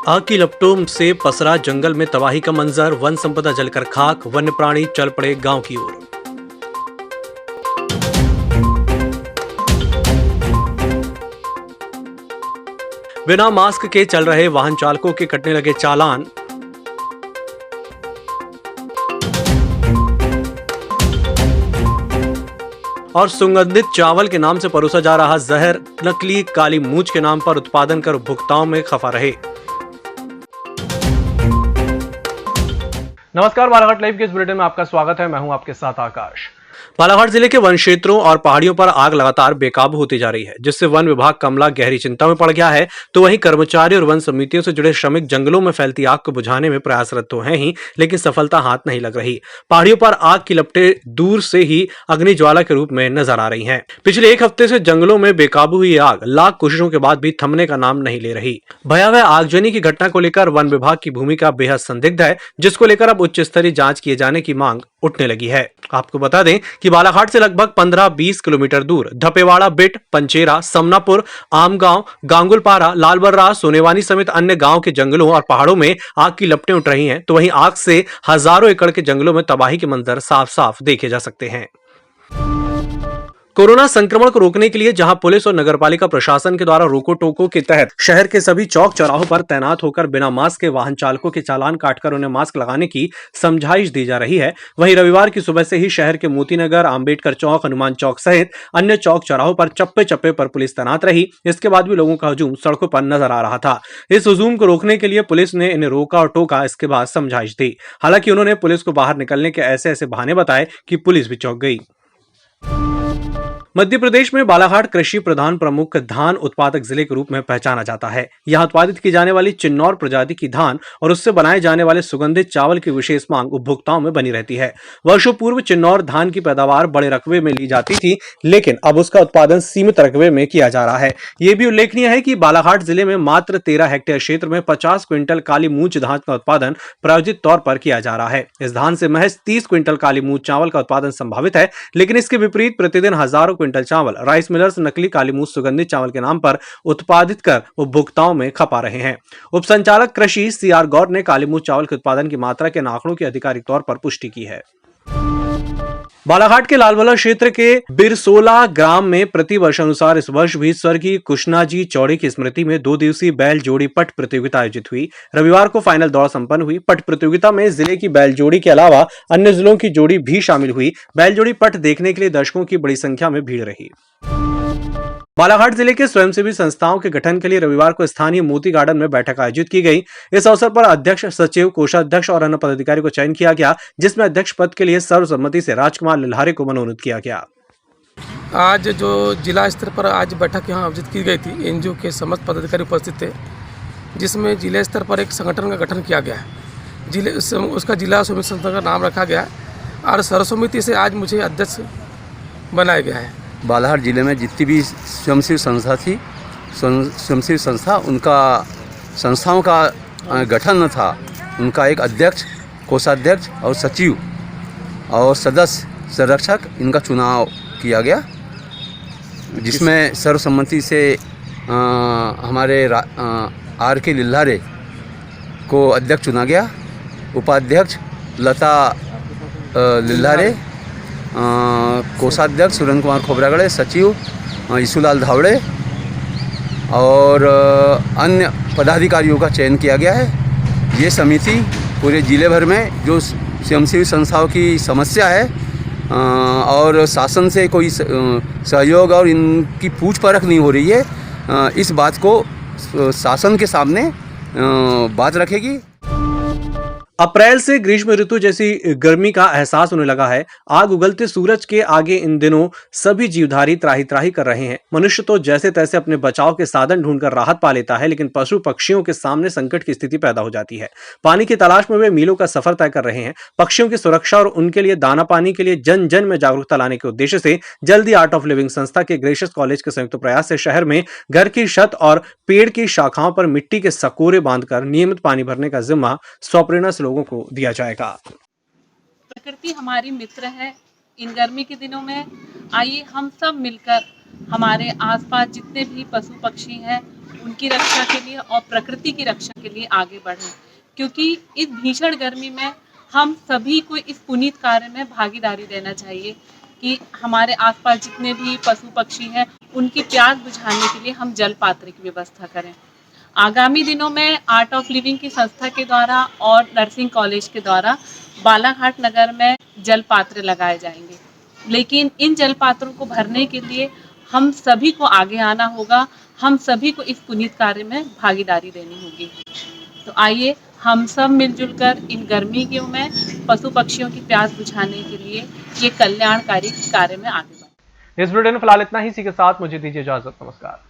आग की लपटों से पसरा जंगल में तबाही का मंजर, वन संपदा जलकर खाक, वन्य प्राणी चल पड़े गांव की ओर। बिना मास्क के चल रहे वाहन चालकों के कटने लगे चालान। और सुगंधित चावल के नाम से परोसा जा रहा जहर नकली काली मूंछ के नाम पर उत्पादन कर उपभोक्ताओं में खफा रहे। नमस्कार, बालाघाट लाइव के इस बुलेटिन में आपका स्वागत है। मैं हूं आपके साथ आकाश। बालाघाट जिले के वन क्षेत्रों और पहाड़ियों पर आग लगातार बेकाबू होती जा रही है, जिससे वन विभाग कमला गहरी चिंता में पड़ गया है। तो वहीं कर्मचारी और वन समितियों से जुड़े श्रमिक जंगलों में फैलती आग को बुझाने में प्रयासरत तो हैं ही, लेकिन सफलता हाथ नहीं लग रही। पहाड़ियों पर आग की लपटें दूर से ही अग्नि ज्वाला के रूप में नजर आ रही हैं। पिछले एक हफ्ते से जंगलों में बेकाबू हुई आग लाख कोशिशों के बाद भी थमने का नाम नहीं ले रही। भयावह आगजनी की घटना को लेकर वन विभाग की भूमिका बेहद संदिग्ध है, जिसको लेकर अब उच्च स्तरीय जांच किए जाने की मांग उठने लगी है। आपको बता दें कि बालाघाट से लगभग 15-20 किलोमीटर दूर धपेवाड़ा, बिट, पंचेरा, समनापुर, आमगांव, गांगुलपारा, लालबर्रा, सोनेवानी समेत अन्य गांव के जंगलों और पहाड़ों में आग की लपटें उठ रही हैं। तो वहीं आग से हजारों एकड़ के जंगलों में तबाही के मंजर साफ साफ देखे जा सकते हैं। कोरोना संक्रमण को रोकने के लिए जहां पुलिस और नगरपालिका प्रशासन के द्वारा रोको टोको के तहत शहर के सभी चौक चौराहों पर तैनात होकर बिना मास्क के वाहन चालकों के चालान काटकर उन्हें मास्क लगाने की समझाइश दी जा रही है, वहीं रविवार की सुबह से ही शहर के मोतीनगर, आंबेडकर चौक, हनुमान चौक सहित अन्य चौक चौराहों पर चप्पे चप्पे पर पुलिस तैनात रही। इसके बाद भी लोगों का हुजूम सड़कों पर नजर आ रहा था। इस हुजूम को रोकने के लिए पुलिस ने इन्हें रोका और टोका, इसके बाद समझाइश दी। हालांकि उन्होंने पुलिस को बाहर निकलने के ऐसे ऐसे बहाने बताए कि पुलिस भी चौंक गई। मध्य प्रदेश में बालाघाट कृषि प्रधान प्रमुख धान उत्पादक जिले के रूप में पहचाना जाता है। यहां उत्पादित की जाने वाली चिन्नौर प्रजाति की धान और उससे बनाए जाने वाले सुगंधित चावल की विशेष मांग उपभोक्ताओं में बनी रहती है। वर्षों पूर्व चिन्नौर धान की पैदावार बड़े रकबे में ली जाती थी, लेकिन अब उसका उत्पादन सीमित रकबे में किया जा रहा है। यह भी उल्लेखनीय है कि बालाघाट जिले में मात्र 13 हेक्टेयर क्षेत्र में 50 क्विंटल काली मूंछ धान का उत्पादन प्रायोजित तौर पर किया जा रहा है। इस धान से महज 30 क्विंटल काली मूंछ चावल का उत्पादन संभावित है, लेकिन इसके विपरीत प्रतिदिन हजारों क्विंटल चावल राइस मिलर्स नकली काली मूंछ सुगंधित चावल के नाम पर उत्पादित कर उपभोक्ताओं में खपा रहे हैं। उप संचालक कृषि CR गौर ने काली मूंछ चावल के उत्पादन की मात्रा के आंकड़ों की आधिकारिक तौर पर पुष्टि की है। बालाघाट के लालबल्ला क्षेत्र के बिरसोला ग्राम में प्रति वर्ष अनुसार इस वर्ष भी स्वर्गीय कुशनाजी चौड़े की स्मृति में 2 दिवसीय बैल जोड़ी पट प्रतियोगिता आयोजित हुई। रविवार को फाइनल दौड़ संपन्न हुई। पट प्रतियोगिता में जिले की बैल जोड़ी के अलावा अन्य जिलों की जोड़ी भी शामिल हुई। बैल जोड़ी पट देखने के लिए दर्शकों की बड़ी संख्या में भीड़ रही। बालाघाट जिले के स्वयंसेवी संस्थाओं के गठन के लिए रविवार को स्थानीय मोती गार्डन में बैठक आयोजित की गई। इस अवसर पर अध्यक्ष, सचिव, कोषाध्यक्ष और अन्य पदाधिकारी को चयन किया गया, जिसमें अध्यक्ष पद के लिए सर्वसम्मति से राजकुमार लिल्हारे को मनोनीत किया गया। आज जो जिला स्तर पर आज बैठक यहाँ आयोजित की गई थी, NGO के समस्त पदाधिकारी उपस्थित थे, जिसमें जिला स्तर पर एक संगठन का गठन किया गया है। उसका जिला समिति संगठन का नाम रखा गया और सर्वसम्मति से आज मुझे अध्यक्ष बनाया गया है। बालाघाट जिले में जितनी भी स्वयंसेवी संस्था थी, स्वयंसेवी संस्था, उनका संस्थाओं का गठन था। उनका एक अध्यक्ष, कोषाध्यक्ष और सचिव और सदस्य, संरक्षक, इनका चुनाव किया गया, जिसमें सर्वसम्मति से हमारे RK लिल्हारे को अध्यक्ष चुना गया। उपाध्यक्ष लता लिल्हारे, कोषाध्यक्ष सुरेंद्र कुमार खोबरागड़े, सचिव ईसूलाल धावड़े और अन्य पदाधिकारियों का चयन किया गया है। ये समिति पूरे जिले भर में जो स्वयंसेवी संस्थाओं की समस्या है और शासन से कोई सहयोग और इनकी पूछ परख नहीं हो रही है, इस बात को शासन के सामने बात रखेगी। अप्रैल से ग्रीष्म ऋतु जैसी गर्मी का एहसास होने लगा है। आग उगलते सूरज के आगे इन दिनों सभी जीवधारी त्राही त्राही कर रहे हैं। मनुष्य तो जैसे तैसे अपने बचाव के साधन ढूंढकर राहत पा लेता है, लेकिन पशु पक्षियों के सामने संकट की स्थिति पैदा हो जाती है। पानी की तलाश में वे मीलों का सफर तय कर रहे हैं। पक्षियों की सुरक्षा और उनके लिए दाना पानी के लिए जन जन में जागरूकता लाने के उद्देश्य से जल्दी आर्ट ऑफ लिविंग संस्था के ग्रेशियस कॉलेज के संयुक्त प्रयास से शहर में घर की छत और पेड़ की शाखाओं पर मिट्टी के सकोरे बांधकर नियमित पानी भरने का जिम्मा स्वप्रेरणा से लोगों को दिया जाएगा। प्रकृति हमारी मित्र है। इन गर्मी के दिनों में आइए हम सब मिलकर हमारे आसपास जितने भी पशु पक्षी हैं उनकी रक्षा के लिए और प्रकृति की रक्षा के लिए आगे बढ़ें, क्योंकि इस भीषण गर्मी में हम सभी को इस पुनीत कार्य में भागीदारी देना चाहिए कि हमारे आसपास जितने भी पशु पक्षी हैं उनकी प्यास बुझाने के लिए हम जल पात्र की व्यवस्था करें। आगामी दिनों में आर्ट ऑफ लिविंग की संस्था के द्वारा और नर्सिंग कॉलेज के द्वारा बालाघाट नगर में जल पात्र लगाए जाएंगे, लेकिन इन जल पात्रों को भरने के लिए हम सभी को आगे आना होगा, हम सभी को इस पुनीत कार्य में भागीदारी देनी होगी। तो आइए हम सब मिलजुल कर इन गर्मियों में पशु पक्षियों की प्यास बुझाने के लिए ये कल्याणकारी कार्य में आगे बढ़ें। इस बुलेटिन में फिलहाल इतना ही। इसी के साथ मुझे दीजिए इजाजत। नमस्कार।